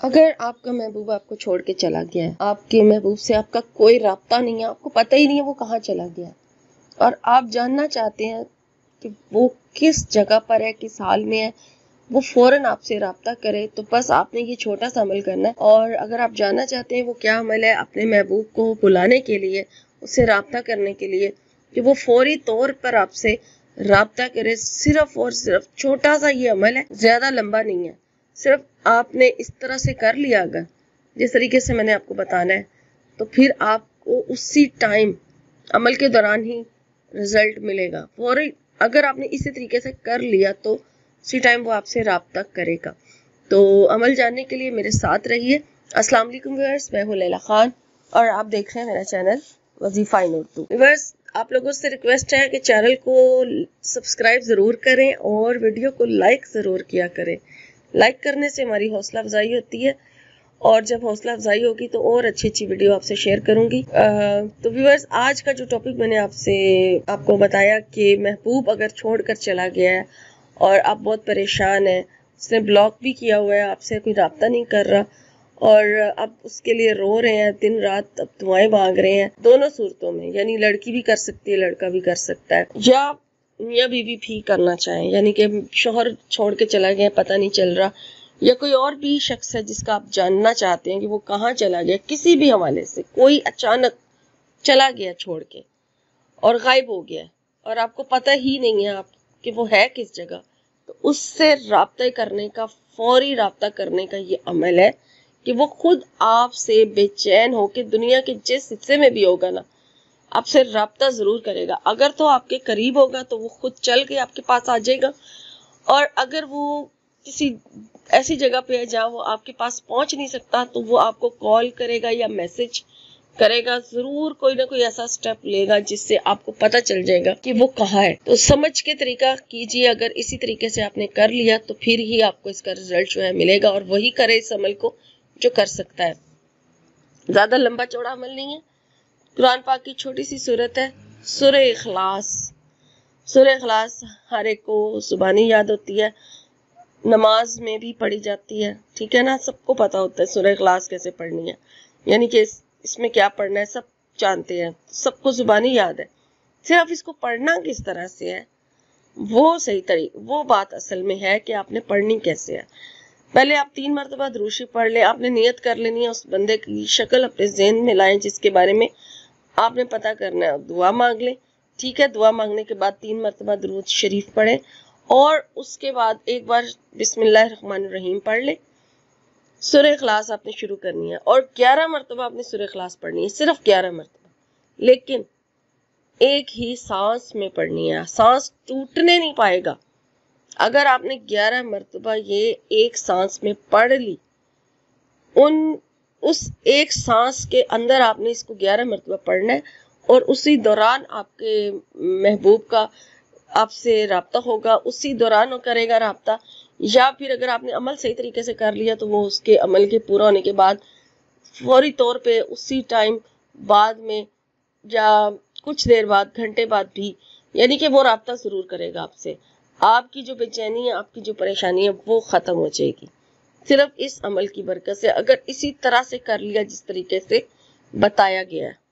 اگر آپ کا محبوب آپ کو چھوڑ کے چلا گیا ہے، آپ کے محبوب سے آپ کا کوئی رابطہ نہیں ہے، آپ کو پتہ ہی نہیں ہے وہ کہاں چلا گیا ہے، اور آپ جاننا چاہتے ہیں کہ وہ کس جگہ پر ہے، کس حال میں ہے، وہ فوراً آپ سے رابطہ کرے، تو بس آپ نے یہ چھوٹا سا عمل کرنا ہے۔ اور اگر آپ جاننا چاہتے ہیں وہ کیا عمل ہے اپنے محبوب کو بلانے کے لیے، اس سے رابطہ کرنے کے لیے، کہ وہ فوری طور پر آپ سے رابطہ کرے، صرف اور صرف چھوٹا سا یہ عمل ہے، زیادہ لمبا نہیں ہے، صرف آپ نے اس طرح سے کر لیا اگر جس طریقے سے میں نے آپ کو بتانا ہے، تو پھر آپ کو اسی ٹائم عمل کے دوران ہی رزلٹ ملے گا فوری۔ اگر آپ نے اسی طریقے سے کر لیا تو اسی ٹائم وہ آپ سے رابطہ کرے گا۔ تو عمل جاننے کے لیے میرے ساتھ رہیے۔ السلام علیکم ویورز، میں ہوں لیلا خان اور آپ دیکھ رہے ہیں میرا چینل وظیفہ ان اردو۔ ویورز، آپ لوگوں سے ریکویسٹ ہے کہ چینل کو سبسکرائب ضرور کریں اور ویڈیو کو لائک ضرور کیا کریں۔ لائک کرنے سے ہماری حوصلہ افزائی ہوتی ہے، اور جب حوصلہ افزائی ہوگی تو اور اچھی ویڈیو آپ سے شیئر کروں گی۔ تو ویورز، آج کا جو ٹاپک میں نے آپ کو بتایا کہ محبوب اگر چھوڑ کر چلا گیا ہے اور آپ بہت پریشان ہیں، اس نے بلاک بھی کیا ہوا ہے، آپ سے کوئی رابطہ نہیں کر رہا، اور آپ اس کے لیے رو رہے ہیں، دن رات اب دعائیں مانگ رہے ہیں، دونوں صورتوں میں، یعنی لڑکی بھی کر سکتی ہے، لڑکا بھی کر سکتا ہے، یا میاں بیوی بھی کرنا چاہیں، یعنی کہ شوہر چھوڑ کے چلا گیا، پتہ نہیں چل رہا، یا کوئی اور بھی شخص ہے جس کا آپ جاننا چاہتے ہیں کہ وہ کہاں چلا گیا، کسی بھی حوالے سے کوئی اچانک چلا گیا چھوڑ کے اور غائب ہو گیا، اور آپ کو پتہ ہی نہیں ہے آپ کہ وہ ہے کس جگہ، تو اس سے رابطہ کرنے کا، فوری رابطہ کرنے کا یہ عمل ہے کہ وہ خود آپ سے بے چین ہو کے دنیا کے جس حصے میں بھی ہوگا نا، آپ سے رابطہ ضرور کرے گا۔ اگر تو آپ کے قریب ہوگا تو وہ خود چل کے آپ کے پاس آ جائے گا، اور اگر وہ کسی ایسی جگہ پہ ہے جہاں وہ آپ کے پاس پہنچ نہیں سکتا تو وہ آپ کو کال کرے گا یا میسج کرے گا، ضرور کوئی نہ کوئی ایسا سٹیپ لے گا جس سے آپ کو پتہ چل جائے گا کہ وہ کہاں ہے۔ تو سمجھ کے طریقہ کیجئے، اگر اسی طریقے سے آپ نے کر لیا تو پھر ہی آپ کو اس کا رزلٹ جو ہے ملے گا، اور وہی کرے اس عمل کو جو کر سکتا ہے۔ زیادہ لمبا چوڑا عمل نہیں ہے، قرآن پاک کی چھوٹی سی سورت ہے، سورہ اخلاص۔ سورہ اخلاص ہر ایک کو زبانی یاد ہوتی ہے، نماز میں بھی پڑھی جاتی ہے، ٹھیک ہے نا، سب کو پتا ہوتا ہے سورہ اخلاص کیسے پڑھنی ہے، یعنی کہ اس میں کیا پڑھنا ہے سب جانتے ہیں، سب کو زبانی یاد ہے، صرف اس کو پڑھنا کس طرح سے ہے وہ صحیح طریقہ، وہ بات اصل میں ہے کہ آپ نے پڑھنی کیسے ہے۔ پہلے آپ 3 مرتبہ درود شریف پڑھ لیں، آپ نے نیت کر لینی ہے، اس بندے کی شکل اپنے ذہن میں لائیں جس کے بارے میں آپ نے پتہ کرنا ہے، دعا مانگ لیں، ٹھیک ہے۔ دعا مانگنے کے بعد 3 مرتبہ درود شریف پڑھیں، اور اس کے بعد ایک بار بسم اللہ الرحمن الرحیم پڑھ لیں۔ سورہ اخلاص آپ نے شروع کرنی ہے، اور 11 مرتبہ آپ نے سورہ اخلاص پڑھنی ہے، صرف 11 مرتبہ، لیکن ایک ہی سانس میں پڑھنی ہے، سانس ٹوٹنے نہیں پائے گا۔ اگر آپ نے 11 مرتبہ یہ ایک سانس میں پڑھ لی، اس ایک سانس کے اندر آپ نے اس کو 11 مرتبہ پڑھنا ہے، اور اسی دوران آپ کے محبوب کا آپ سے رابطہ ہوگا، اسی دوران وہ کرے گا رابطہ، یا پھر اگر آپ نے عمل صحیح طریقے سے کر لیا تو وہ اس کے عمل کے پورا ہونے کے بعد فوری طور پہ اسی ٹائم بعد میں یا کچھ دیر بعد، گھنٹے بعد بھی، یعنی کہ وہ رابطہ ضرور کرے گا آپ سے، آپ کی جو بے چینی ہے، آپ کی جو پریشانی ہے وہ ختم ہو جائے گی، صرف اس عمل کی برکت سے، اگر اسی طرح سے کر لیا جس طریقے سے بتایا گیا ہے۔